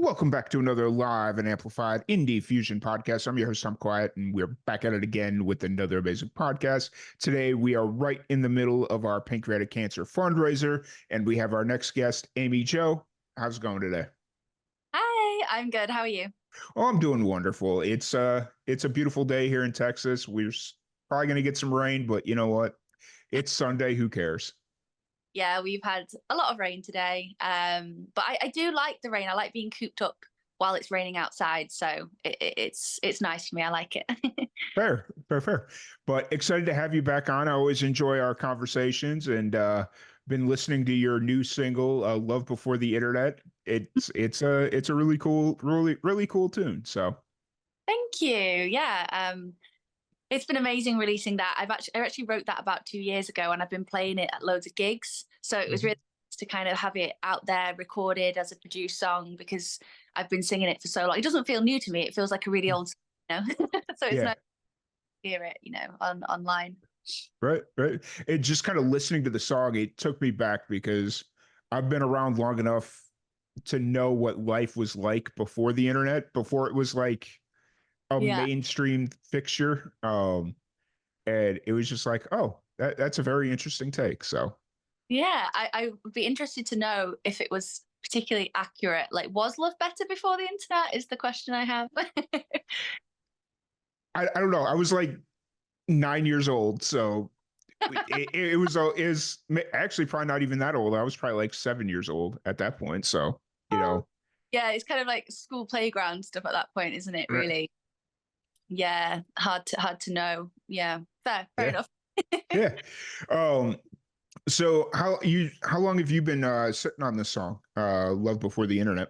Welcome back to another live and amplified indie fusion podcast. I'm your host, Tom Quiet, and we're back at it again with another amazing podcast. Today, we are right in the middle of our pancreatic cancer fundraiser, and we have our next guest, Amy Jo. How's it going today? Hi, I'm good. How are you? Oh, I'm doing wonderful. It's a beautiful day here in Texas. Probably going to get some rain, but you know what? It's Sunday. Who cares? Yeah, we've had a lot of rain today. But I do like the rain. I like being cooped up while it's raining outside. So it's nice for me. I like it. Fair, fair, fair. But excited to have you back on. I always enjoy our conversations, and been listening to your new single, "Love Before the Internet." It's a really cool tune. So Thank you. Yeah. It's been amazing releasing that. I actually wrote that about 2 years ago, and I've been playing it at loads of gigs. So it was Mhm. really nice to kind of have it out there recorded as a produced song because I've been singing it for so long. It doesn't feel new to me. It feels like a really old song, so it's Yeah, nice to hear it, online. right, right. It just kind of listening to the song, it took me back because I've been around long enough to know what life was like before the internet, before it was like a Yeah. mainstream fixture. And it was just like, oh, that's a very interesting take. So Yeah, I would be interested to know if it was particularly accurate. Like, was love better before the internet? Is the question I have. I don't know. I was like 9 years old, so it was actually probably not even that old. I was probably like 7 years old at that point. So you Oh, know, yeah, it's kind of like school playground stuff at that point, isn't it? right, Really? Yeah, hard to know. Yeah, fair yeah, enough. yeah. Um, so how long have you been sitting on this song, "Love Before the Internet"?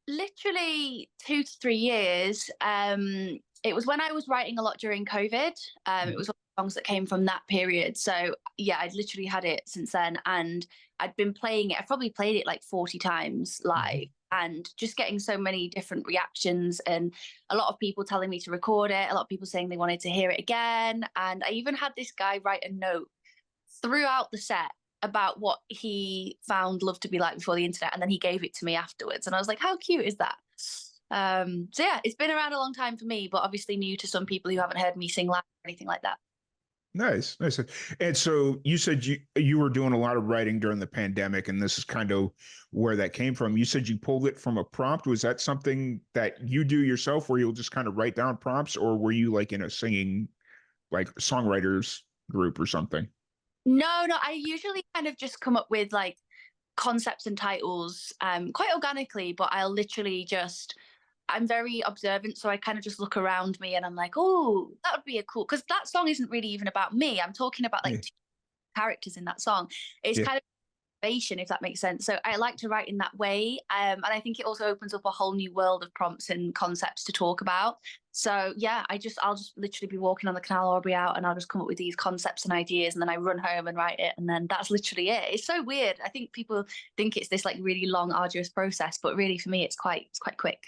Literally 2 to 3 years. It was when I was writing a lot during COVID. It Mhm. was one of the songs that came from that period. So yeah, I'd literally had it since then, and I'd been playing it. I've probably played it like 40 times live, Mhm. and just getting so many different reactions, and a lot of people telling me to record it. A lot of people saying they wanted to hear it again, and I even had this guy write a note throughout the set about what he found love to be like before the internet, and then he gave it to me afterwards, and I was like, how cute is that? So yeah, it's been around a long time for me, but obviously new to some people who haven't heard me sing live or anything like that. Nice, nice. And so you said you were doing a lot of writing during the pandemic, and this is kind of where that came from. You said you pulled it from a prompt. Was that something that you do yourself, where you'll just kind of write down prompts, or were you like in a singing like songwriters group or something? No, I usually kind of just come up with like concepts and titles quite organically, but I'll literally just I'm very observant, so I kind of just look around me and I'm like, oh, that would be a cool, because that song isn't really even about me. I'm talking about like Yeah, two characters in that song. It's yeah. kind of motivation, if that makes sense. So I like to write in that way. And I think it also opens up a whole new world of prompts and concepts to talk about. So yeah, I'll just literally be walking on the canal or I'll be out and I'll just come up with these concepts and ideas, and then I run home and write it, and then that's literally it. It's so weird. I think people think it's this like really long, arduous process, but really for me it's quite quick.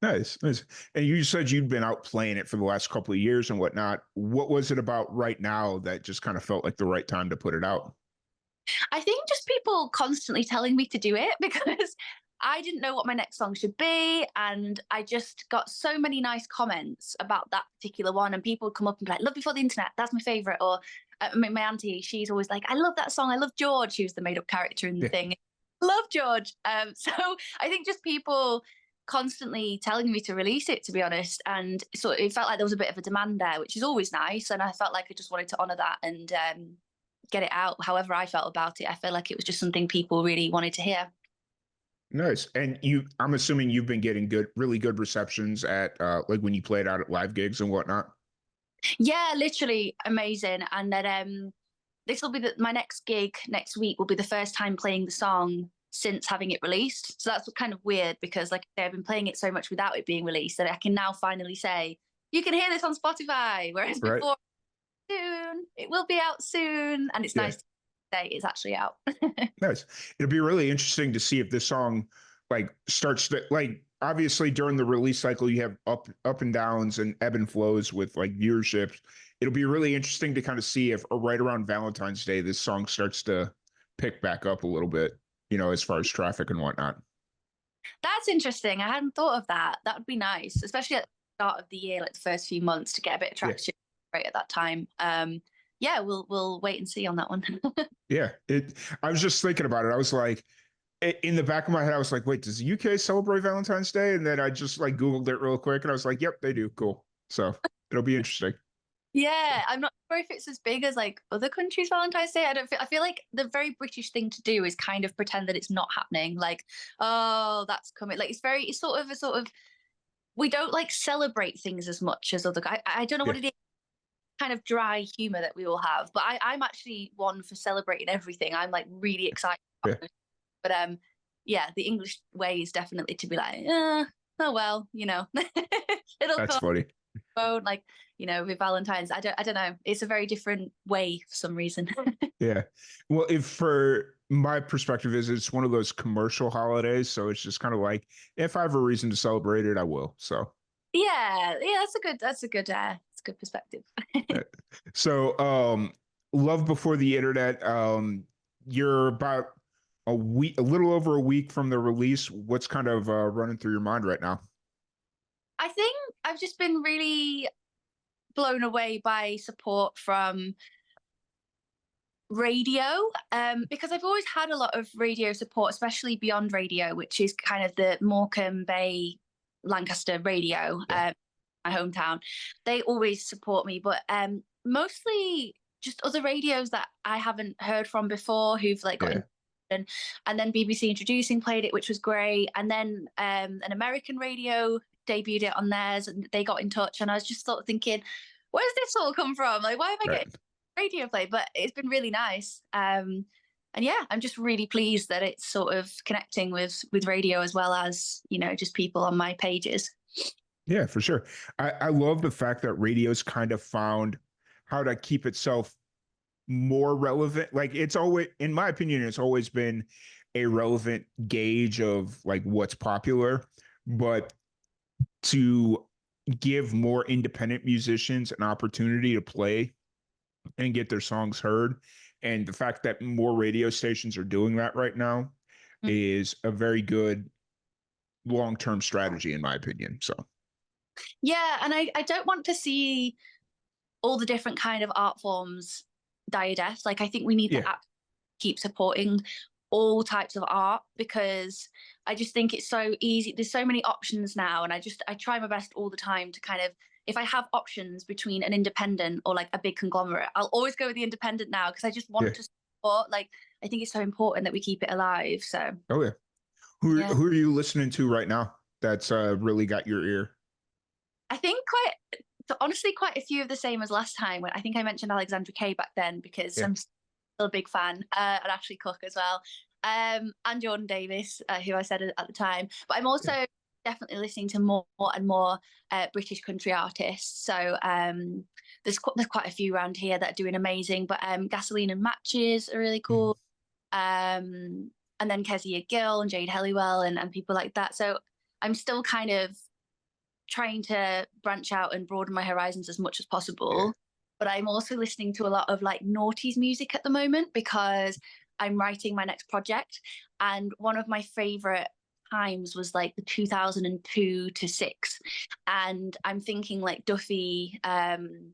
Nice, nice. And you said you'd been out playing it for the last couple of years and whatnot. What was it about right now that just kind of felt like the right time to put it out? I think just people constantly telling me to do it because I didn't know what my next song should be. And I just got so many nice comments about that particular one. And people would come up and be like, Love Before the Internet, that's my favorite. Or my auntie, she's always like, I love that song. I love George. She was the made up character in the Yeah. thing. Love George. So I think just people constantly telling me to release it, to be honest. And so it felt like there was a bit of a demand there, which is always nice. And I felt like I just wanted to honor that and get it out however I felt about it. I felt like it was just something people really wanted to hear. Nice. And I'm assuming you've been getting really good receptions at like when you played out at live gigs and whatnot. Yeah, literally amazing. And then this will be my next gig next week will be the first time playing the song since having it released. So that's kind of weird because like I say, I've been playing it so much without it being released that I can now finally say, you can hear this on Spotify. Whereas Right. before, soon, it will be out soon. And it's Yeah. nice to say it's actually out. Nice. It'll be really interesting to see if this song like starts to like obviously during the release cycle you have up and downs and ebb and flows with like viewership. It'll be really interesting to kind of see if right around Valentine's Day this song starts to pick back up a little bit, as far as traffic and whatnot. That's interesting. I hadn't thought of that. That would be nice, especially at the start of the year, like the first few months, to get a bit of Yeah. traction right at that time. Yeah, we'll wait and see on that one. Yeah. I was just thinking about it. I was like, in the back of my head, I was like, wait, does the UK celebrate Valentine's Day? And then I just like Googled it real quick and I was like, yep, they do. Cool. So it'll be interesting. So, Yeah, I'm not sure if it's as big as like other countries' Valentine's Day. I feel like the very British thing to do is kind of pretend that it's not happening. Like, oh, that's coming. Like it's sort of we don't like celebrate things as much as other guys. I don't know yeah. what it is, kind of dry humor that we all have. But I'm actually one for celebrating everything. I'm like really excited Yeah. about it. But yeah, the English way is definitely to be like, oh well, it'll That's come. funny. Won't, like, with Valentine's. I don't know. It's a very different way for some reason. Yeah. Well, if for my perspective is it's one of those commercial holidays, so it's just kind of like if I have a reason to celebrate it, I will. So Yeah, that's a good perspective. uh, so Love Before the Internet, you're about a little over a week from the release. What's kind of running through your mind right now? I think I've just been really blown away by support from radio, because I've always had a lot of radio support, especially Beyond Radio, which is kind of the Morecambe Bay Lancaster radio, Yeah. my hometown. They always support me, but mostly just other radios that I haven't heard from before who've like got Yeah. in, and then BBC Introducing played it, which was great. And then an American radio debuted it on theirs and they got in touch. And I was just sort of thinking, where's this all come from? Like, why am I Right. getting radio play? But it's been really nice. And yeah, I'm just really pleased that it's sort of connecting with radio as well as, just people on my pages. Yeah, for sure. I love the fact that radio's kind of found how to keep itself more relevant. Like it's always, in my opinion, it's always been a relevant gauge of like what's popular, but to give more independent musicians an opportunity to play and get their songs heard. And the fact that more radio stations are doing that right now Mm. is a very good long-term strategy, in my opinion. So Yeah, and I don't want to see all the different kind of art forms die a death. Like I think we need yeah, to keep supporting all types of art because I just think it's so easy. There's so many options now, and I try my best all the time to kind of, if I have options between an independent or like a big conglomerate, I'll always go with the independent now because I just yeah. want to support. Like I think it's so important that we keep it alive. So Oh yeah. Who yeah, who are you listening to right now? That's really got your ear. I think honestly quite a few of the same as last time. When I think I mentioned Alexandra Kay back then because Yeah, I'm still a big fan, and Ashley Cook as well, and Jordan Davis, who I said at the time. But I'm yeah, also definitely listening to more and more British country artists. So there's quite a few around here that are doing amazing. But Gasoline and Matches are really mhm, cool. And then Kezia Gill and Jade Helliwell and people like that. So I'm still kind of trying to branch out and broaden my horizons as much as yeah, possible. But I'm also listening to a lot of like noughties music at the moment because I'm writing my next project. And one of my favorite times was like the 2002 to 6. And I'm thinking like Duffy, Ed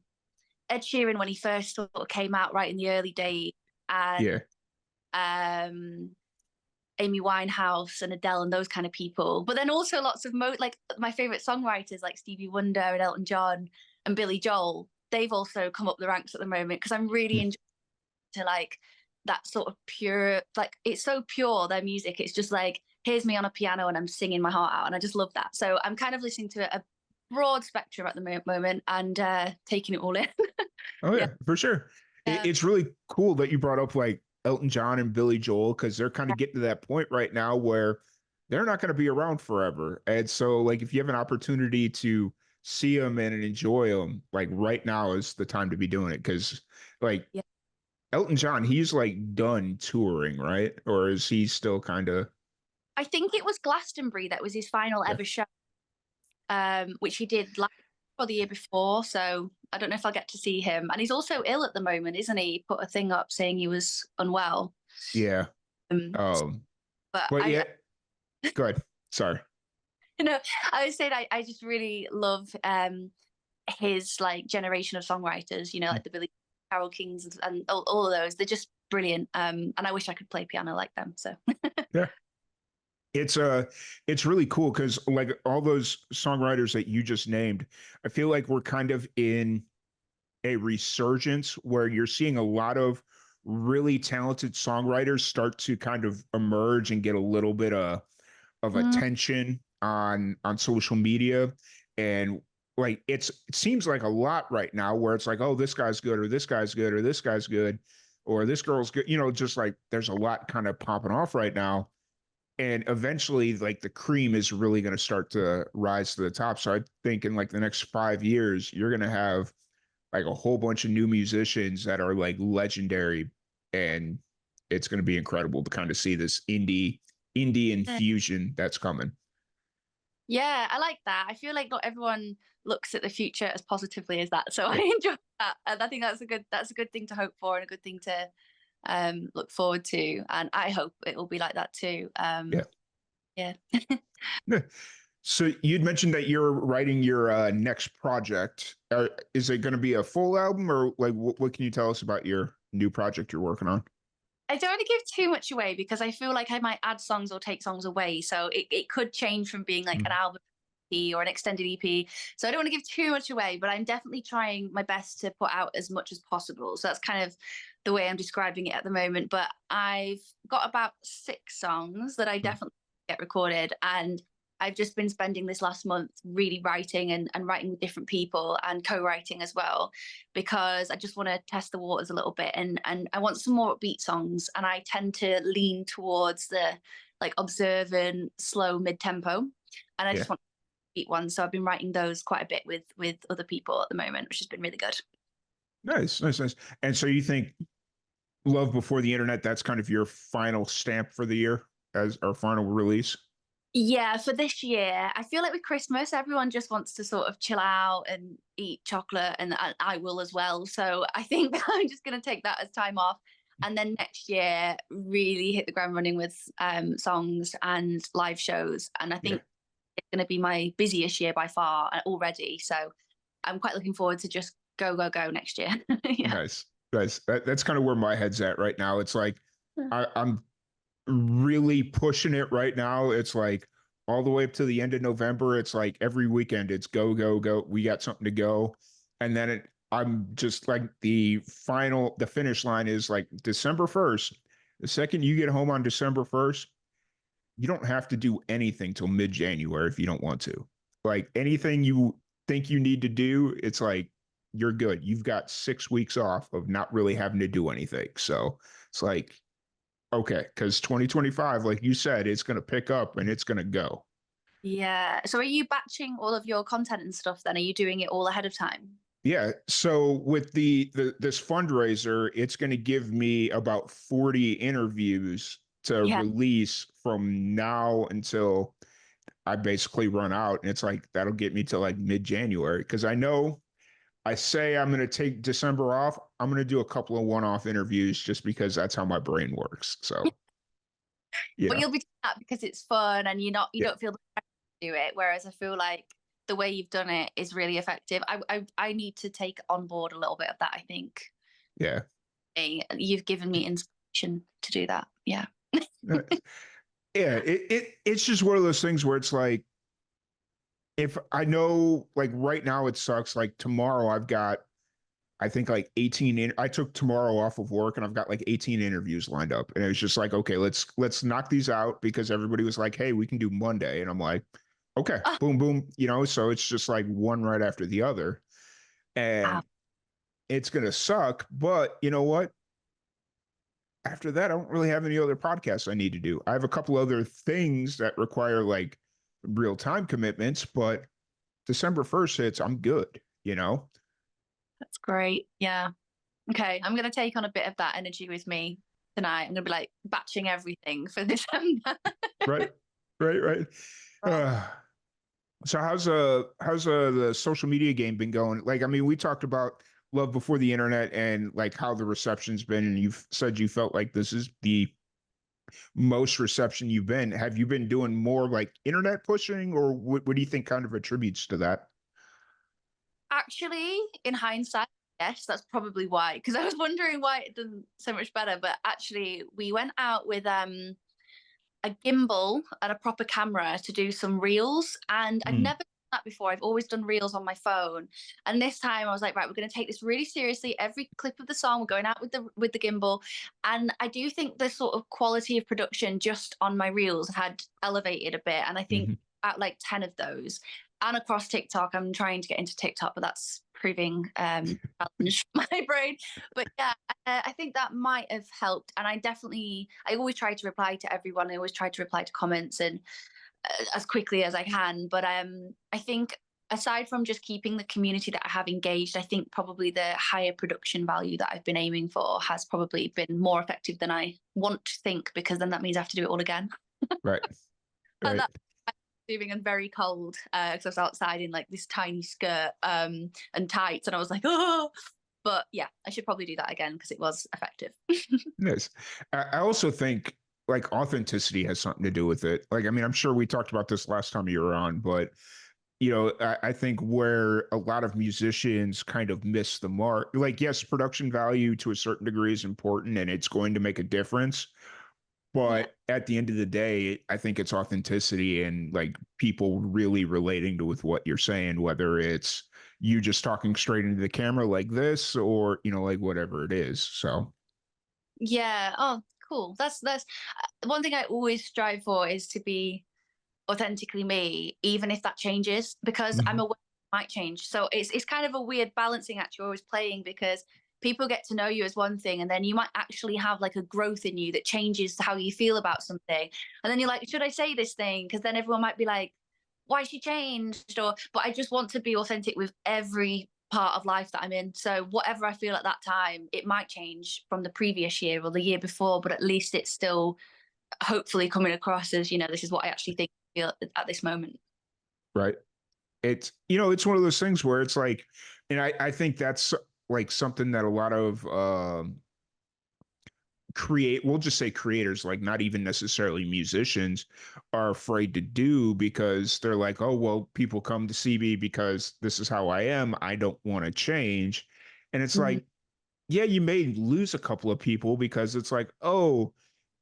Sheeran when he first sort of came out right in the early days, and yeah, um Amy Winehouse and Adele and those kind of people. But then also lots of like my favorite songwriters like Stevie Wonder and Elton John and Billy Joel. They've also come up the ranks at the moment because I'm really mm, enjoying to like that sort of pure, like it's so pure their music. It's just like here's me on a piano and I'm singing my heart out, and I just love that. So I'm kind of listening to a broad spectrum at the moment and taking it all in. oh Yeah, yeah, for sure. yeah, It's really cool that you brought up like Elton John and Billy Joel because they're kind of getting to that point right now where they're not going to be around forever. And so, like, if you have an opportunity to see them and enjoy them, like right now is the time to be doing it because, like, yeah. Elton John, he's like done touring, right? Or is he still kind of? I think it was Glastonbury that was his final Yeah, ever show, which he did last or the year before. So I don't know if I'll get to see him. And he's also ill at the moment, isn't he? He put a thing up saying he was unwell. yeah. Um, Um, but but I yeah, go ahead. Sorry. No, I would say that I just really love his like generation of songwriters, like the Billy Carol Kings and all of those. They're just brilliant. And I wish I could play piano like them. So Yeah. It's really cool because like all those songwriters that you just named, I feel like we're kind of in a resurgence where you're seeing a lot of really talented songwriters start to kind of emerge and get a little bit of mm, attention on social media. And like it seems like a lot right now where it's like, oh, this guy's good, or this guy's good, or this guy's good, or this girl's good, just like there's a lot kind of popping off right now. And eventually like the cream is really going to start to rise to the top. So I think in like the next 5 years you're going to have like a whole bunch of new musicians that are like legendary, and it's going to be incredible to kind of see this indie infusion that's coming. yeah, I like that. I feel like not everyone looks at the future as positively as that. So I enjoy that. And I think that's a good thing to hope for and a good thing to look forward to. And I hope it will be like that too. Yeah. Yeah. Yeah. So you'd mentioned that you're writing your next project. Is it going to be a full album, or like what can you tell us about your new project you're working on? I don't want to give too much away because I feel like I might add songs or take songs away. So it could change from being like an Mm. album EP or an extended EP. So I don't want to give too much away, but I'm definitely trying my best to put out as much as possible. So that's kind of the way I'm describing it at the moment. But I've got about 6 songs that I Mm. definitely get recorded. And I've just been spending this last month really writing and writing with different people and co-writing as well, because I just want to test the waters a little bit and I want some more upbeat songs. And I tend to lean towards the like observant, slow mid tempo. And I Yeah. just want upbeat ones. So I've been writing those quite a bit with other people at the moment, which has been really good. Nice, nice, nice. And so you think Love Before the Internet, that's kind of your final stamp for the year as our final release? Yeah, for this year, I feel like with Christmas, everyone just wants to sort of chill out and eat chocolate, and I will as well. So I think I'm just going to take that as time off, and then next year really hit the ground running with songs and live shows. And I Yeah. think it's going to be my busiest year by far already. So I'm quite looking forward to just go go go next year. Yeah. Nice. Nice. That's kind of where my head's at right now. It's like I'm really pushing it right now. It's like all the way up to the end of November. It's like every weekend it's go, go, go. We got something to go. And then I'm just like the finish line is like December 1st. The second you get home on December 1st, you don't have to do anything till mid January if you don't want to. Like anything you think you need to do, it's like you're good. You've got 6 weeks off of not really having to do anything. So it's like, okay, because 2025, like you said, it's going to pick up and it's going to go. Yeah. So are you batching all of your content and stuff then? Are you doing it all ahead of time? Yeah. So with the this fundraiser, it's going to give me about 40 interviews to Yeah. release from now until I basically run out. And it's like that'll get me to like mid-January. Because I know I say I'm going to take December off. I'm going to do a couple of one-off interviews just because that's how my brain works. So But yeah. you'll be doing that because it's fun and you Yeah. don't feel the pressure to do it. Whereas I feel like the way you've done it is really effective. I need to take on board a little bit of that, I think. Yeah. You've given me inspiration to do that. Yeah. Yeah. It's just one of those things where it's like, if I know like right now it sucks. Like tomorrow I've got I think like 18 I took tomorrow off of work and I've got like 18 interviews lined up. And it was just like, okay, let's knock these out because everybody was like, hey, we can do Monday. And I'm like, okay, Oh, boom, boom, so it's just like one right after the other. wow. And it's gonna suck, but you know what? After that, I don't really have any other podcasts I need to do. I have a couple other things that require like real time commitments, but December 1st hits, I'm good. That's great. Yeah. Okay. I'm going to take on a bit of that energy with me tonight. I'm going to be like batching everything for December. Right, right, right. Uh, so how's the social media game been going? Like, I mean, we talked about Love Before the Internet and like how the reception's been, and you've said you felt like this is the most reception you've been? Have you been doing more like internet pushing, or what do you think kind of attributes to that? Actually, in hindsight, yes, that's probably why. Because I was wondering why it done so much better. But actually, we went out with a gimbal and a proper camera to do some reels, and I'd Mm, never done that before. I've always done reels on my phone, and this time I was like, right, we're going to take this really seriously. Every clip of the song, we're going out with the gimbal, and I do think the sort of quality of production just on my reels had elevated a bit, and I think mhm. at like 10 of those, and across TikTok, I'm trying to get into TikTok, but that's proving challenge for my brain. But yeah, I think that might have helped. And I always try to reply to everyone. I always try to reply to comments and as quickly as I can. But I think aside from just keeping the community that I have engaged, I think probably the higher production value that I've been aiming for has probably been more effective than I want to think, because then that means I have to do it all again. Right, And right. that doing and very cold because I was outside in like this tiny skirt and tights, and I was like, oh, but yeah, I should probably do that again because it was effective. Yes. I also think like authenticity has something to do with it. Like, I mean, I'm sure we talked about this last time you were on, but I think where a lot of musicians kind of miss the mark, like, yes, production value to a certain degree is important and it's going to make a difference. Yeah. But at the end of the day, I think it's authenticity and like people really relating to with what you're saying, whether it's you just talking straight into the camera like this or, like whatever it is. So, Yeah. Oh, cool. That's one thing I always strive for, is to be authentically me, even if that changes, because I'm mhm, aware it might change. So it's kind of a weird balancing act you're always playing, because people get to know you as one thing, and then you might actually have like a growth in you that changes how you feel about something. And then you're like, should I say this thing? Because then everyone might be like, why she changed? Or but I just want to be authentic with every part of life that I'm in. So whatever I feel at that time, it might change from the previous year or the year before, but at least it's still hopefully coming across as, this is what I actually think feel at this moment. right. It's one of those things where it's like, and I think that's like something that a lot of we'll just say creators, like not even necessarily musicians, are afraid to do because they're like, oh well, people come to see me because this is how I am, I don't want to change. And it's Mhm. like, yeah, you may lose a couple of people because it's like, oh,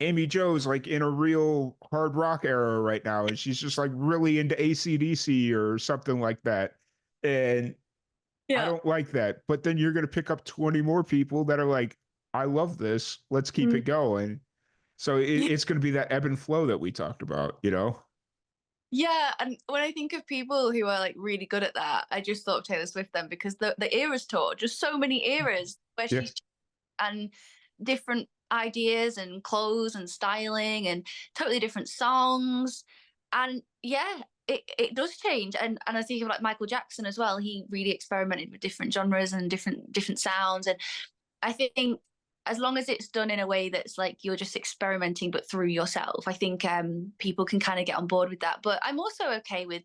Amy Jo's like in a real hard rock era right now and she's just like really into ACDC or something like that, and I Yeah. don't like that. But then you're going to pick up 20 more people that are like, I love this. Let's keep Mm. it going. So it's going to be that ebb and flow that we talked about. Yeah, and when I think of people who are like really good at that, I just thought of Taylor Swift then, because the Eras tour, just so many eras where Yeah. she's and different ideas and clothes and styling and totally different songs. And yeah, it does change. And I think of like Michael Jackson as well. He really experimented with different genres and different sounds. And I think as long as it's done in a way that's like you're just experimenting but through yourself, I think people can kind of get on board with that. But I'm also okay with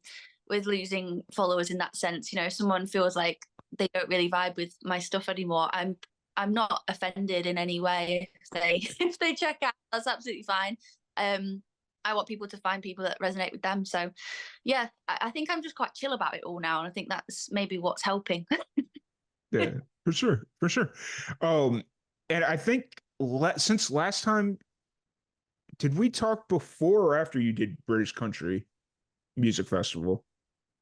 losing followers in that sense. If someone feels like they don't really vibe with my stuff anymore, I'm not offended in any way if they if they check out. That's absolutely fine. Um, I want people to find people that resonate with them. So, yeah, I think I'm just quite chill about it all now, and I think that's maybe what's helping. Yeah, for sure. For sure. Um, and I think since last time, did we talk before or after you did British Country Music Festival?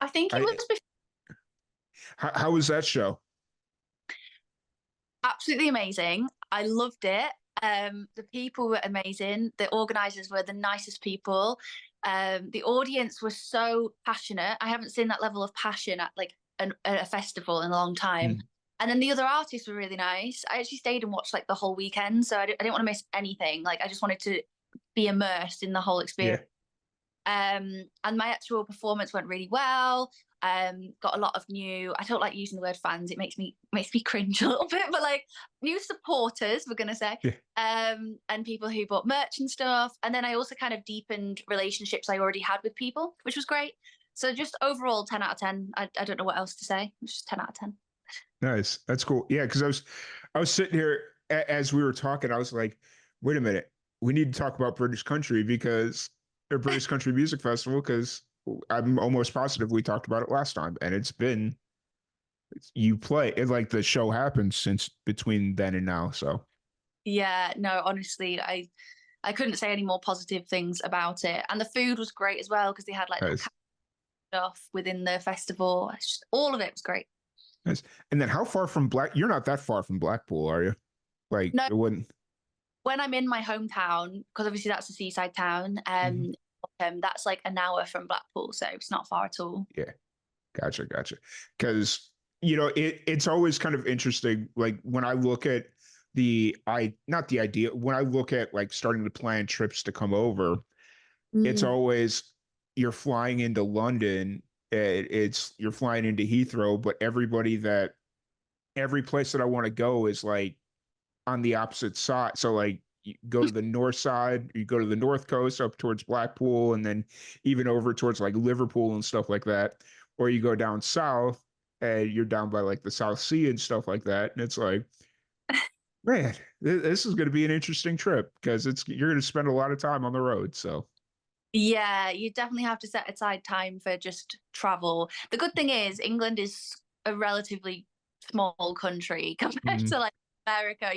I think it I was how was that show? absolutely amazing. I loved it. The people were amazing. The organizers were the nicest people. The audience was so passionate. I haven't seen that level of passion at like a festival in a long time. Mm, And then the other artists were really nice. I actually stayed and watched like the whole weekend, so I didn't want to miss anything. Like I just wanted to be immersed in the whole yeah. experience. And my actual performance went really well. Got a lot of new. I don't like using the word fans. It makes me cringe a little bit, but like new supporters, we're gonna say, Yeah. and people who bought merch and stuff. And then I also kind of deepened relationships I already had with people, which was great. So just overall, 10 out of 10. I don't know what else to say. It's just 10 out of 10. Nice. That's cool. Yeah, because I was sitting here as we were talking. I was like, wait a minute. we need to talk about British country because a British country music festival, because I'm almost positive we talked about it last time, and you play it like the show happened since between then and now. So Yeah, no, honestly, I couldn't say any more positive things about it. And the food was great as well because they had like little nice, stuff within the festival. All of it was great. nice. And then how far from Black? You're not that far from Blackpool, are you? Like No, it wouldn't. when I'm in my hometown, because obviously that's a seaside town, Mhm. that's like an hour from Blackpool, so it's not far at all. Yeah, gotcha. Because it's always kind of interesting. Like when I look at not the idea, when I look at like starting to plan trips to come over, it's Mm. always you're flying into London. It's you're flying into Heathrow, but every place that I want to go is like on the opposite side. So like you go to the north side, you go to the north coast up towards Blackpool, and then even over towards like Liverpool and stuff like that. Or you go down south and you're down by like the South Sea and stuff like that. And it's like, man, this is going to be an interesting trip because it's you're going to spend a lot of time on the road. So Yeah, you definitely have to set aside time for just travel. The good thing is England is a relatively small country compared mhm. to like America.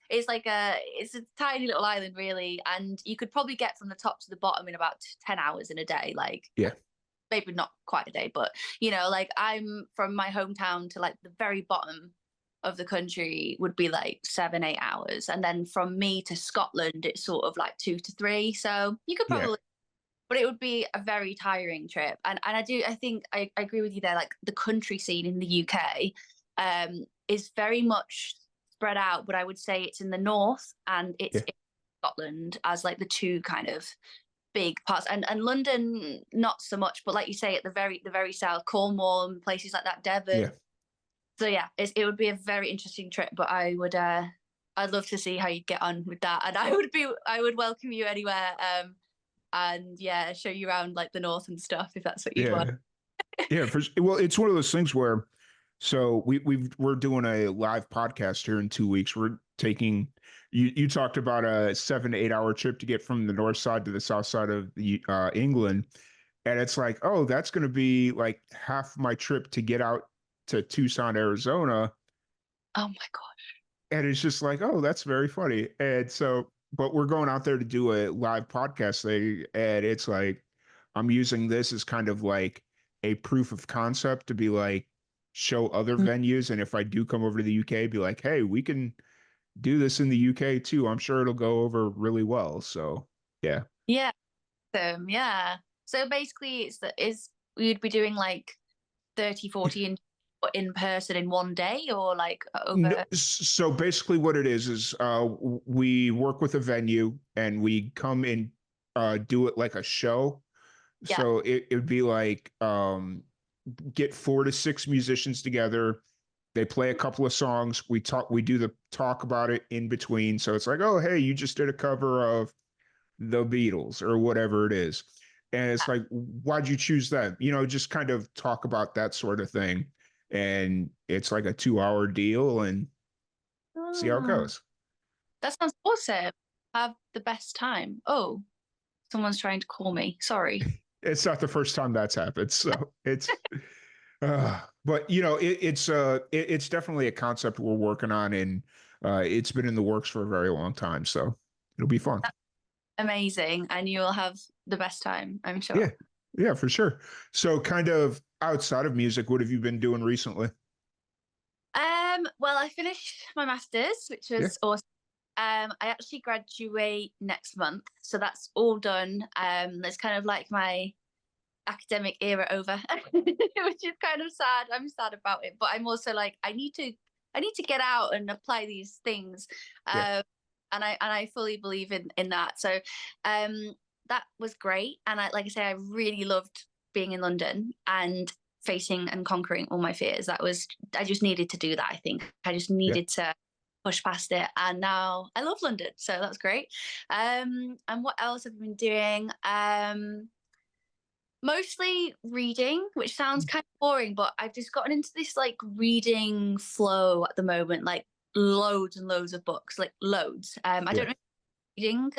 It's a tiny little island really, and you could probably get from the top to the bottom in about 10 hours in a day. Like Yeah, maybe not quite a day, but like I'm from my hometown to like the very bottom of the country would be like 7, 8 hours. And then from me to Scotland, it's sort of like 2 to 3. So you could yeah, probably, but it would be a very tiring trip. And I think I agree with you there. Like the country scene in the UK is very much spread out, but I would say it's in the north and it's yeah, in Scotland as like the two kind of big parts, and London not so much, but like you say, at the very south, Cornwall and places like that, yeah. Devon. So yeah, it would be a very interesting trip, but I'd love to see how you get on with that, and I would welcome you anywhere, and yeah, show you around like the north and stuff if that's what you'd want. Yeah. Yeah, well, it's one of those things where so we're doing a live podcast here in 2 weeks. We're taking you talked about a 7 to 8 hour trip to get from the north side to the south side of the England, and it's like, oh, that's going to be like half my trip to get out to Tucson, Arizona, Oh my god. and it's just like, oh, that's very funny. And so, but we're going out there to do a live podcast thing, and it's like, I'm using this as kind of like a proof of concept to be like, show other venues. And if I do come over to the UK, be like, hey, we can do this in the UK too. I'm sure it'll go over really well. So, yeah. Yeah. Yeah. So basically, it's that is you'd be doing like 30, 40 in person in one day, or like No, over. so basically, what it is we work with a venue and we come and do it like a show. Yeah. So it would be like get 4 to 6 musicians together. They play a couple of songs. We do the talk about it in between. So it's like, oh, hey, you just did a cover of the Beatles or whatever it is. And it's like, why'd you choose them? Just kind of talk about that sort of thing. And it's like a 2 hour deal and see how it Ah, goes. that sounds awesome. Have the best time. Oh, someone's trying to call me. Sorry. It's not the first time that's happened. So but it's definitely a concept we're working on, and it's been in the works for a very long time. So it'll be fun. Amazing. And you will have the best time, I'm sure. Yeah, yeah, for sure. So, kind of outside of music, what have you been doing recently? Well, I finished my master's, which Yeah, was awesome. I actually graduate next month, so that's all done. It's kind of like my academic era over, which is kind of sad. I'm sad about it, but I'm also like, I need to get out and apply these things. yeah, And I fully believe in that. So that was great. And like I say, I really loved being in London and facing and conquering all my fears. I just needed to do that. I think I just yeah, needed to push past it, and now I love London, so that's great. And what else have I been doing? Mostly reading, which sounds kind of boring, but I've just gotten into this like reading flow at the moment, like loads and loads of books, like loads. I yeah. don't know reading,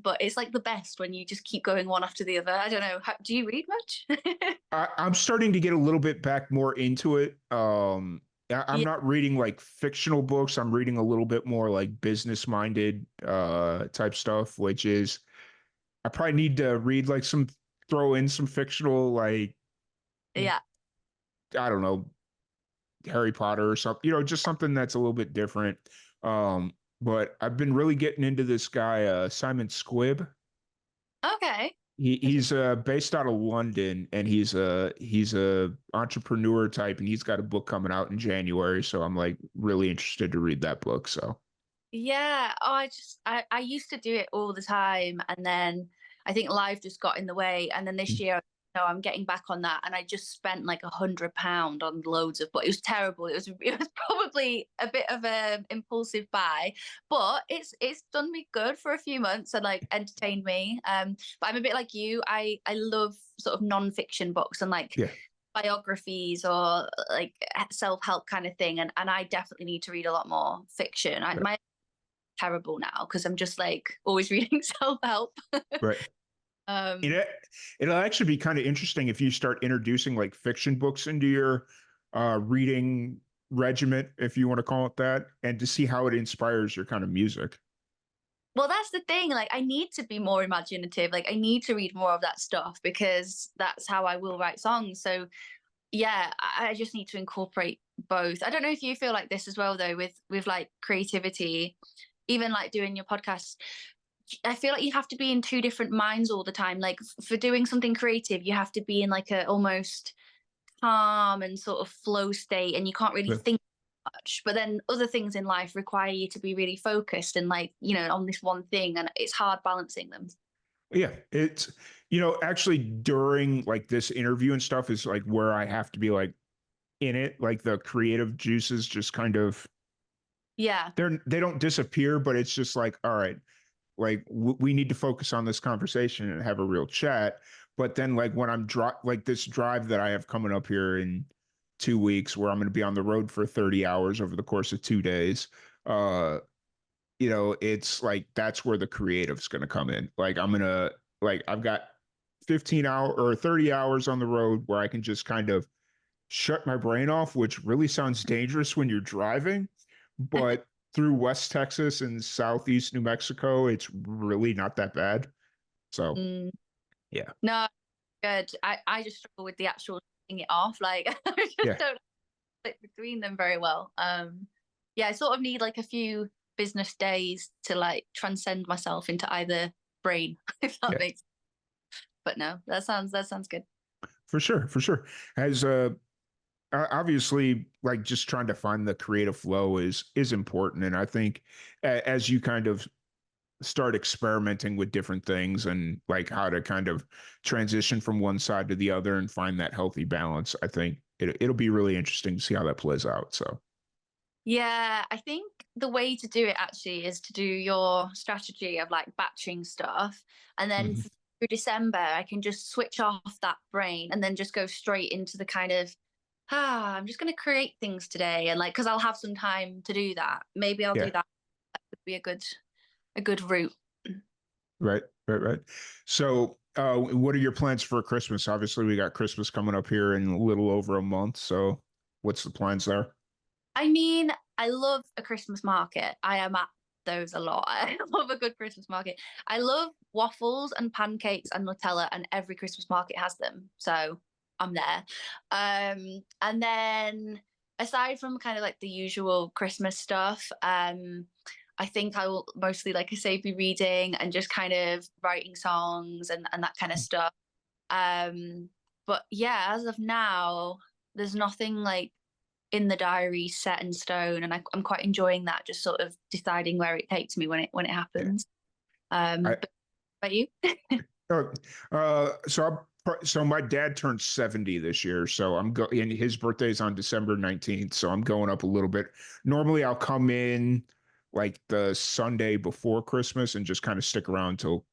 but it's like the best when you just keep going one after the other. I don't know. Do you read much? I'm starting to get a little bit back more into it. I'm Yeah, not reading like fictional books. I'm reading a little bit more like business minded type stuff, which is I probably need to read like some throw in some fictional like yeah. I don't know, Harry Potter or something, just something that's a little bit different. But I've been really getting into this guy, Simon Squibb. Okay. He's based out of London, and he's a entrepreneur type, and he's got a book coming out in January. So I'm like really interested to read that book. So Yeah. Oh, I used to do it all the time, and then I think life just got in the way. And then this year, no, I'm getting back on that, and I just spent like £100 on loads of. But it was terrible. It was probably a bit of a impulsive buy, but it's done me good for a few months and like entertained me. But I'm a bit like you. I love sort of non-fiction books and like yeah, biographies or like self-help kind of thing, and I definitely need to read a lot more fiction. right, My terrible now because I'm just like always reading self-help. right. um It it'll actually be kind of interesting if you start introducing like fiction books into your reading regiment, if you want to call it that, and to see how it inspires your kind of music. well, that's the thing, like I need to be more imaginative, like I need to read more of that stuff because that's how I will write songs. So yeah, I just need to incorporate both. I don't know if you feel like this as well though, with like creativity, even like doing your podcast. I feel like you have to be in two different minds all the time. Like for doing something creative, you have to be in like a almost calm and sort of flow state, and you can't really But think much. But then other things in life require you to be really focused and like, on this one thing, and it's hard balancing them. yeah, it's actually during like this interview and stuff is like where I have to be like in it, like the creative juices just kind of Yeah. they don't disappear, but it's just like, all right, like we need to focus on this conversation and have a real chat. But then like when like this drive that I have coming up here in 2 weeks, where I'm going to be on the road for 30 hours over the course of 2 days, uh it's like that's where the creative's going to come in. Like I've got 15 hour or 30 hours on the road where I can just kind of shut my brain off, which really sounds dangerous when you're driving. But through West Texas and Southeast New Mexico, it's really not that bad. So, Mm, yeah. no, good. I just struggle with the actual shutting it off. Like I just Yeah. don't fit between them very well. Yeah, I sort of need like a few business days to like transcend myself into either brain, if that Yeah. makes. But no, that sounds good. For sure. For sure. As obviously like just trying to find the creative flow is important, and I think as you kind of start experimenting with different things and like how to kind of transition from one side to the other and find that healthy balance, I think it'll be really interesting to see how that plays out. So, Yeah, I think the way to do it actually is to do your strategy of like batching stuff. And then mhm. through December, I can just switch off that brain and then just go straight into the kind of, I'm just going to create things today. And like, cause I'll have some time to do that. Maybe I'll do Yeah. that. That would be a good route. Right. Right. Right. So, what are your plans for Christmas? Obviously, we got Christmas coming up here in a little over a month. So, what's the plans there? I mean, I love a Christmas market. I am at those a lot. I love a good Christmas market. I love waffles and pancakes and Nutella, and every Christmas market has them. So I'm there. And then aside from kind of like the usual Christmas stuff, I think I will mostly, like I say, be reading and just kind of writing songs and that kind of stuff. Um, but yeah, as of now, there's nothing like in the diary set in stone, and I'm quite enjoying that, just sort of deciding where it takes me when it Yeah. happens. I, But about you? uh, so my dad turned 70 this year, so and his birthday is on December 19th, so I'm going up a little bit. Normally I'll come in like the Sunday before Christmas and just kind of stick around till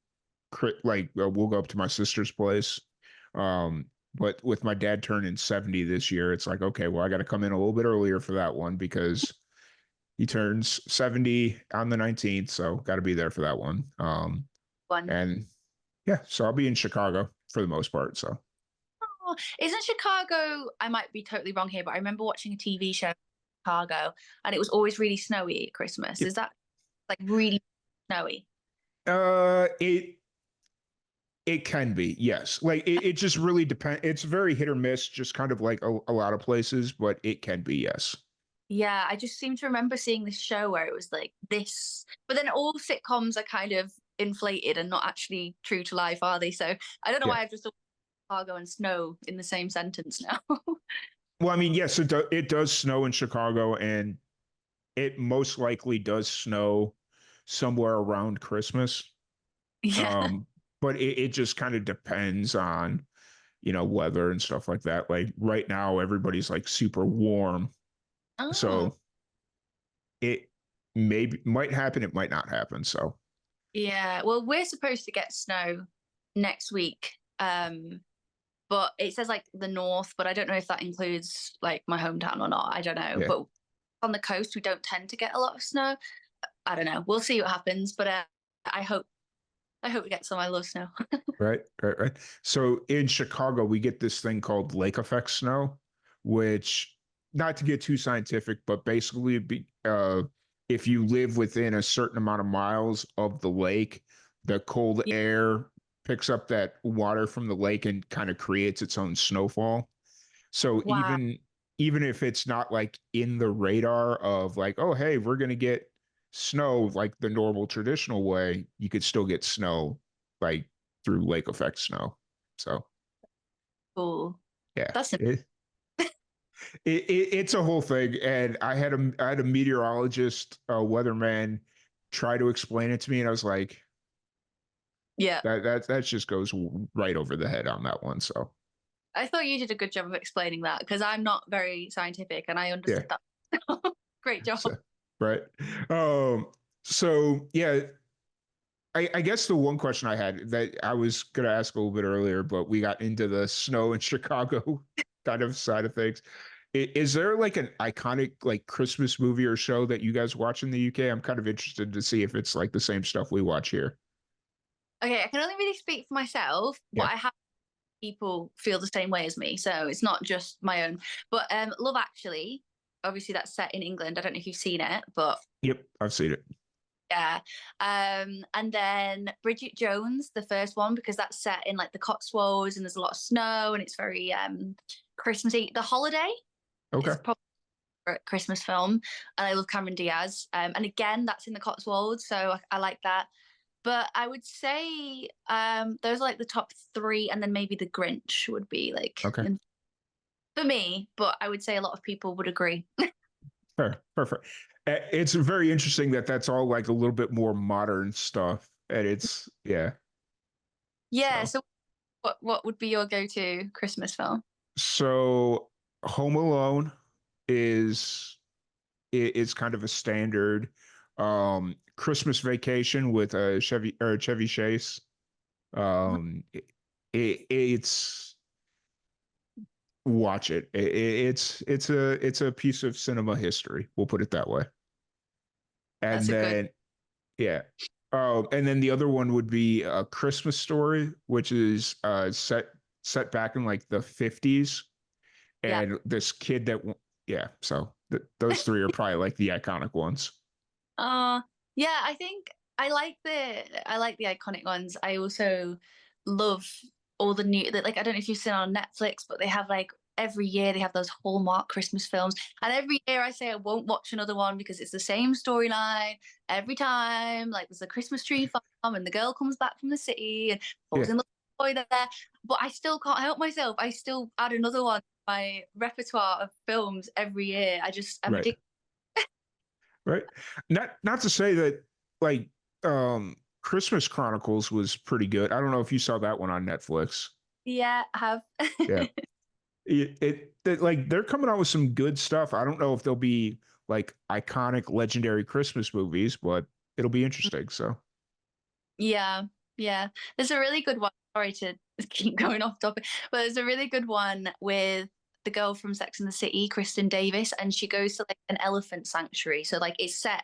we'll go up to my sister's place. But with my dad turning 70 this year, it's like, okay, well, I got to come in a little bit earlier for that one because He turns 70 on the 19th, so got to be there for that one. One. And yeah, so I'll be in Chicago for the most part. So Oh, isn't Chicago? I might be totally wrong here, but I remember watching a TV show in Chicago, and it was always really snowy at Christmas. yep. Is that like really snowy? It can be, yes. Like it just really depends. It's very hit or miss, just kind of like a lot of places, but it can be, yes. Yeah, I just seem to remember seeing this show where it was like this, but then all sitcoms are kind of inflated and not actually true to life, are they? So I don't know Yeah. why I've just thought Chicago and snow in the same sentence now. Well, I mean, yes, it does snow in Chicago, and it most likely does snow somewhere around Christmas. Yeah. Um, but it just kind of depends on, weather and stuff like that. Like right now, everybody's like super warm. Oh, So it maybe might happen, it might not happen. So yeah. Well, we're supposed to get snow next week. But it says like the north, but I don't know if that includes like my hometown or not. I don't know. yeah. But on the coast, we don't tend to get a lot of snow. I don't know. We'll see what happens. But I hope we get some. I love snow. Right, right, right. So in Chicago, we get this thing called lake effect snow, which, not to get too scientific, but basically, if you live within a certain amount of miles of the lake, the cold air picks up that water from the lake and kind of creates its own snowfall. So Wow. even if it's not like in the radar of like, oh hey, we're gonna get snow like the normal traditional way, you could still get snow like through lake effect snow. So Cool. yeah, That's it's a whole thing. And I had a meteorologist, a weatherman, try to explain it to me, and I was like, yeah. that just goes right over the head on that one. So I thought you did a good job of explaining that because I'm not very scientific and I yeah, understood that. Great job. so right. Um, so yeah, I guess the one question I had that I was going to ask a little bit earlier, but we got into the snow in Chicago kind of side of things. Is there like an iconic like Christmas movie or show that you guys watch in the UK? I'm kind of interested to see if it's like the same stuff we watch here. Okay, I can only really speak for myself, but Yeah. I have people feel the same way as me, so it's not just my own. But Love Actually, obviously that's set in England. I don't know if you've seen it, but Yep. I've seen it. yeah. And then Bridget Jones, the first one, because that's set in like the Cotswolds and there's a lot of snow and it's very Christmassy. The Holiday Okay. is probably a Christmas film, and I love Cameron Diaz. And again, that's in the Cotswolds, so I like that. But I would say those are like the top three, and then maybe The Grinch would be like Okay. for me. But I would say a lot of people would agree. Fair. Perfect. It's very interesting that that's all like a little bit more modern stuff. And it's, yeah. Yeah. So, So what would be your go-to Christmas film? so Home Alone is is kind of a standard. Christmas Vacation with Chevy Chase. It, it's watch it. It's a piece of cinema history. We'll put it that way. That's And a good. then yeah. And then the other one would be A Christmas Story, which is set back in like the 50s, Yeah. and this kid that yeah, so those three are probably like the iconic ones. Uh yeah, I think I like the iconic ones. I also love all the new that like I don't know if you've seen on Netflix, but they have like every year they have those Hallmark Christmas films. And every year I say I won't watch another one because it's the same storyline every time. Like there's a Christmas tree farm and the girl comes back from the city and falls Yeah, in love with the boy there. But I still can't help myself. I still add another one to my repertoire of films every year. I'm right, addicted. right. Not to say that like Christmas Chronicles was pretty good. I don't know if you saw that one on Netflix. Yeah, I have. Yeah. Like they're coming out with some good stuff. I don't know if they'll be like iconic legendary Christmas movies, but it'll be interesting. So Yeah, yeah. There's a really good one. Sorry to keep going off topic, but there's a really good one with the girl from Sex and the City, Kristen Davis, and she goes to like an elephant sanctuary. So like it's set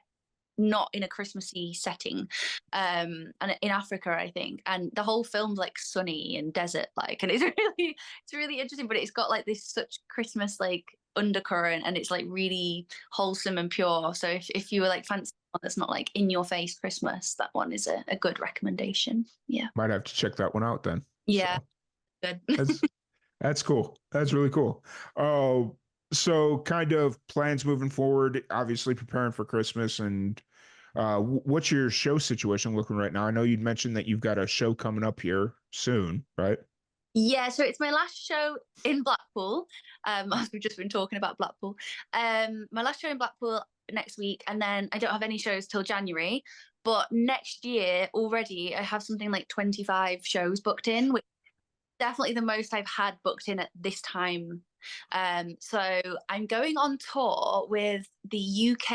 not in a Christmassy setting, and in Africa, I think. And the whole film's like sunny and desert like, and it's really interesting. But it's got like this such Christmas like undercurrent, and it's like really wholesome and pure. So if you were like fancy one that's not like in your face Christmas, that one is a good recommendation. Yeah. Might have to check that one out then. Yeah. So Good. that's that's cool. That's really cool. Uh, so kind of plans moving forward, obviously preparing for Christmas and what's your show situation looking right now? I know you'd mentioned that you've got a show coming up here soon, right? Yeah, so it's my last show in Blackpool, as we've just been talking about Blackpool. My last show in Blackpool next week, and then I don't have any shows till January. But next year already, I have something like 25 shows booked in, which is definitely the most I've had booked in at this time. So I'm going on tour with the UK.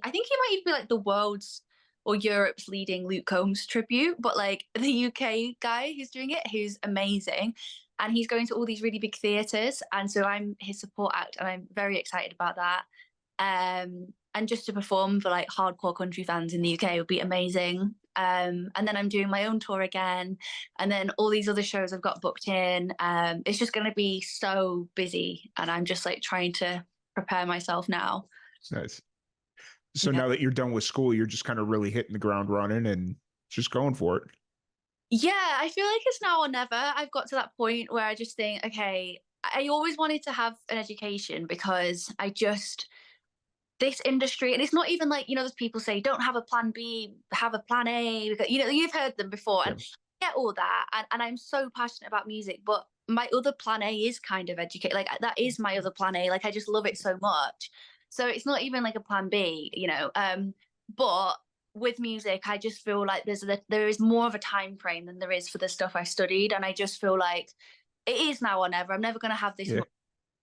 I think he might even be like the world's or Europe's leading Luke Combs tribute, but like the UK guy who's doing it, who's amazing. And he's going to all these really big theatres. And so I'm his support act, and I'm very excited about that. And just to perform for like hardcore country fans in the UK would be amazing. And then I'm doing my own tour again, and then all these other shows I've got booked in. It's just going to be so busy, and I'm just like trying to prepare myself now. Nice. So Yeah. now that you're done with school, you're just kind of really hitting the ground running and just going for it. Yeah, I feel like it's now or never. I've got to that point where I just think, okay, I always wanted to have an education because I just, this industry, and it's not even like, you know, there's people say, don't have a plan B, have a plan A, because, you know, you've heard them before. Yeah. And I get all that. And I'm so passionate about music, but my other plan A is kind of educate. Like that is my other plan A. Like I just love it so much. So it's not even like a plan B, you know. But with music, I just feel like there is more of a time frame than there is for the stuff I studied. And I just feel like it is now or never. I'm never going to have this Yeah. much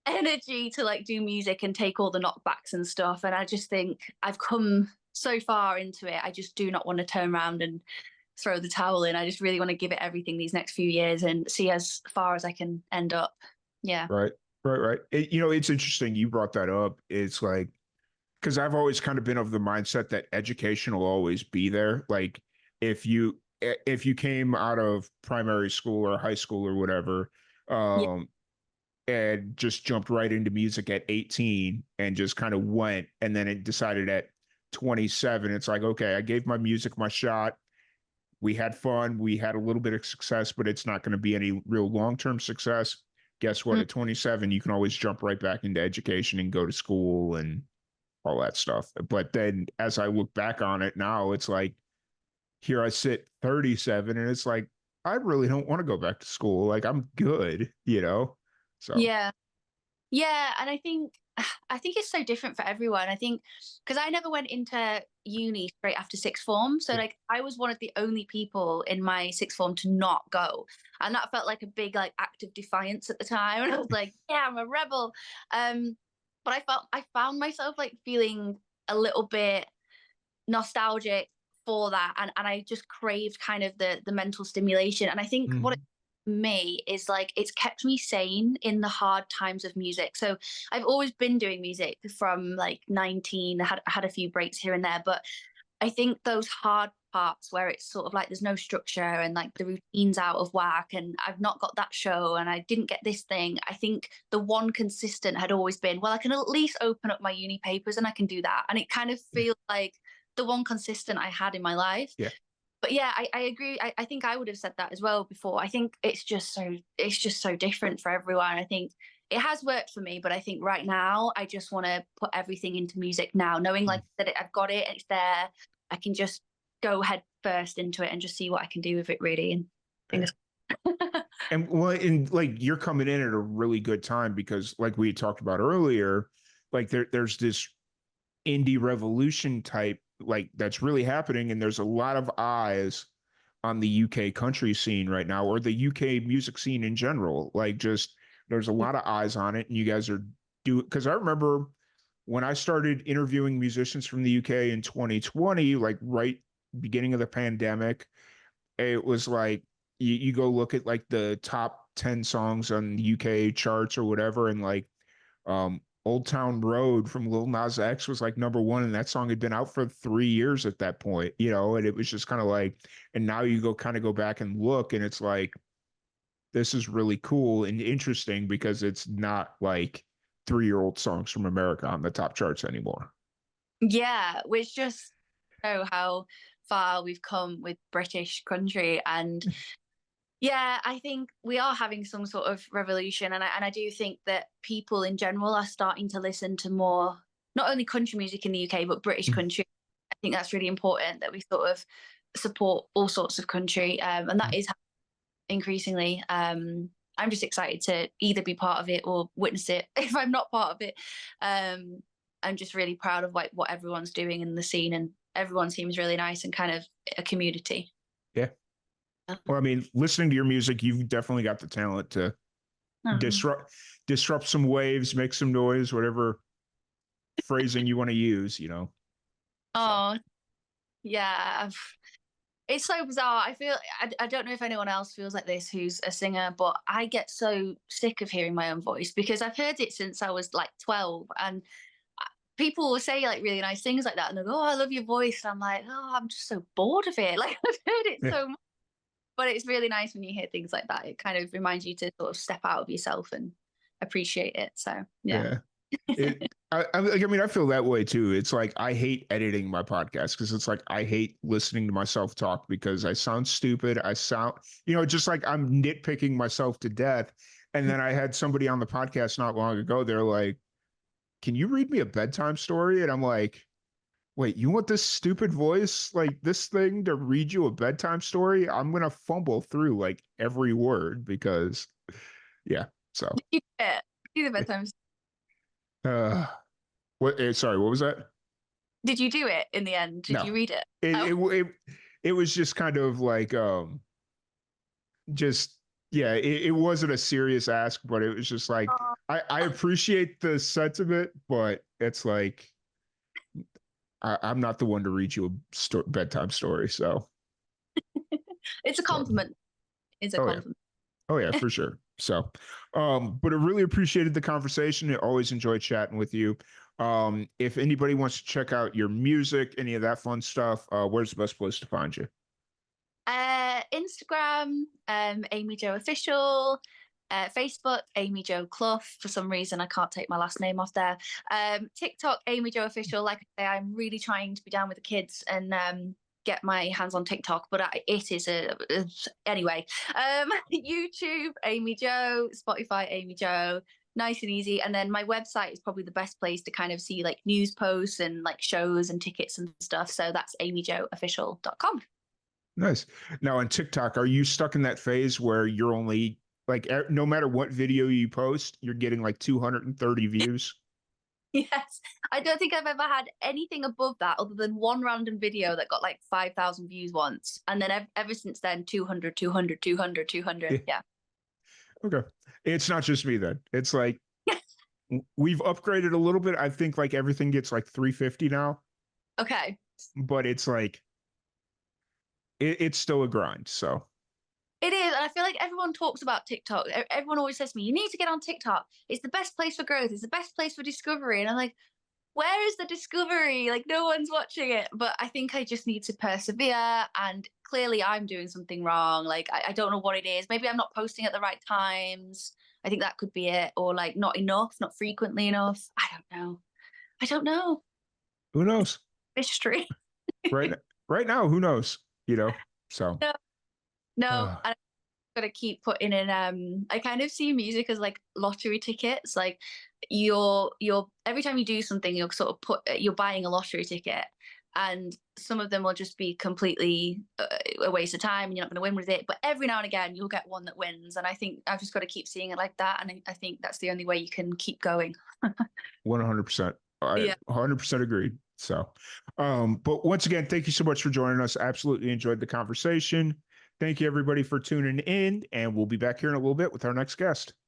energy to like do music and take all the knockbacks and stuff. And I just think I've come so far into it. I just do not want to turn around and throw the towel in. I just really want to give it everything these next few years and see as far as I can end up. Yeah. Right. Right. Right. You know, it's interesting you brought that up. It's like, because I've always kind of been of the mindset that education will always be there. Like if you came out of primary school or high school or whatever, Yeah. um, and just jumped right into music at 18 and just kind of went, and then it decided at 27, it's like, okay, I gave my music my shot. We had fun. We had a little bit of success, but it's not going to be any real long-term success. Guess what? Mm. At 27, you can always jump right back into education and go to school and all that stuff. But then as I look back on it now, it's like here I sit 37 and it's like I really don't want to go back to school. Like I'm good, you know? So Yeah. Yeah, and I think it's so different for everyone. I think because I never went into uni straight after sixth form, so yeah, like I was one of the only people in my sixth form to not go, and that felt like a big like act of defiance at the time. And I was like, yeah, I'm a rebel. But I found myself like feeling a little bit nostalgic for that, and I just craved kind of the mental stimulation. And I think what mhm, me is like it's kept me sane in the hard times of music. So I've always been doing music from like 19. I had a few breaks here and there, but I think those hard parts where it's sort of like there's no structure and like the routine's out of whack and I've not got that show and I didn't get this thing. I think the one consistent had always been, well, I can at least open up my uni papers and I can do that. And it kind of yeah, feels like the one consistent I had in my life. yeah, But yeah, I agree. I think I would have said that as well before. I think it's just so different for everyone. I think it has worked for me, but I think right now I just want to put everything into music now, knowing mm, like that I've got it, it's there. I can just go head first into it and just see what I can do with it really. And yeah. fingers. And well, and like you're coming in at a really good time because like we had talked about earlier, like there's this indie revolution type like that's really happening, and there's a lot of eyes on the UK country scene right now, or the UK music scene in general. Like just there's a lot of eyes on it, and you guys are do because I remember when I started interviewing musicians from the UK in 2020, like right beginning of the pandemic, it was like you go look at like the top 10 songs on the UK charts or whatever, and like Old Town Road from Lil Nas X was like number one, and that song had been out for 3 years at that point, and it was just kind of like, and now you go kind of go back and look, and it's like, this is really cool and interesting because it's not like 3-year-old songs from America on the top charts anymore. Yeah, which just show how far we've come with British country. And yeah, I think we are having some sort of revolution, and I do think that people in general are starting to listen to more, not only country music in the UK, but British country. I think that's really important that we sort of support all sorts of country, and that is increasingly. I'm just excited to either be part of it or witness it if I'm not part of it. I'm just really proud of what everyone's doing in the scene, and everyone seems really nice and kind of a community. Yeah. Well, I mean, listening to your music, you've definitely got the talent to Um, disrupt some waves, make some noise, whatever phrasing you want to use. So oh yeah, it's so bizarre. I feel I don't know if anyone else feels like this who's a singer, but I get so sick of hearing my own voice because I've heard it since I was like 12, and people will say like really nice things like that, and they go, "Oh, I love your voice," and I'm like, "Oh, I'm just so bored of it." Like I've heard it yeah, so much, but it's really nice when you hear things like that. It kind of reminds you to sort of step out of yourself and appreciate it. So yeah. yeah. I mean, I feel that way too. It's like I hate editing my podcast because it's like I hate listening to myself talk because I sound stupid. I sound, just like I'm nitpicking myself to death. And then I had somebody on the podcast not long ago. They're like, "Can you read me a bedtime story?" And I'm like, "Wait, you want this stupid voice, like this thing, to read you a bedtime story? I'm gonna fumble through like every word because, yeah." So, Yeah. See the bedtime. uh, what? Sorry, what was that? Did you do it in the end? Did No, you read it? it Oh. it it, it was just kind of like just yeah, it wasn't a serious ask, but it was just like I appreciate the sentiment, but it's like I'm not the one to read you a bedtime story, so. It's a So, compliment. It's a oh yeah. compliment. Oh yeah, for sure. So, but I really appreciated the conversation. I always enjoyed chatting with you. If anybody wants to check out your music, any of that fun stuff, where's the best place to find you? Instagram, Amy Joe Official. Facebook, Amy Joe Clough. For some reason, I can't take my last name off there. TikTok, Amy Joe Official. Like I say, I'm really trying to be down with the kids and get my hands on TikTok, but it is anyway. YouTube, Amy Joe. Spotify, Amy Joe. Nice and easy. And then my website is probably the best place to kind of see like news posts and like shows and tickets and stuff. So that's amyjoeofficial.com. Nice. Now on TikTok, are you stuck in that phase where you're only like no matter what video you post, you're getting like 230 views? Yes. I don't think I've ever had anything above that other than one random video that got like 5,000 views once. And then ever since then, 200, 200, 200, 200. Yeah. Yeah. Okay. It's not just me then. It's like we've upgraded a little bit. I think like everything gets like 350 now, Okay. but it's like it's still a grind. So It is. And I feel like everyone talks about TikTok. Everyone always says to me, you need to get on TikTok. It's the best place for growth. It's the best place for discovery. And I'm like, where is the discovery? Like, no one's watching it. But I think I just need to persevere. And clearly, I'm doing something wrong. Like, I don't know what it is. Maybe I'm not posting at the right times. I think that could be it. Or like, not enough, not frequently enough. I don't know. I don't know. who knows? Mystery. Right right now, who knows? So No, no. uh, I'm gonna keep putting in. I kind of see music as like lottery tickets. Like you're every time you do something, you're sort of you're buying a lottery ticket, and some of them will just be completely a waste of time, and you're not going to win with it. But every now and again, you'll get one that wins, and I think I've just got to keep seeing it like that, and I think that's the only way you can keep going. 100%. I Yeah. 100% agreed. So, but once again, thank you so much for joining us. Absolutely enjoyed the conversation. Thank you everybody for tuning in, and we'll be back here in a little bit with our next guest.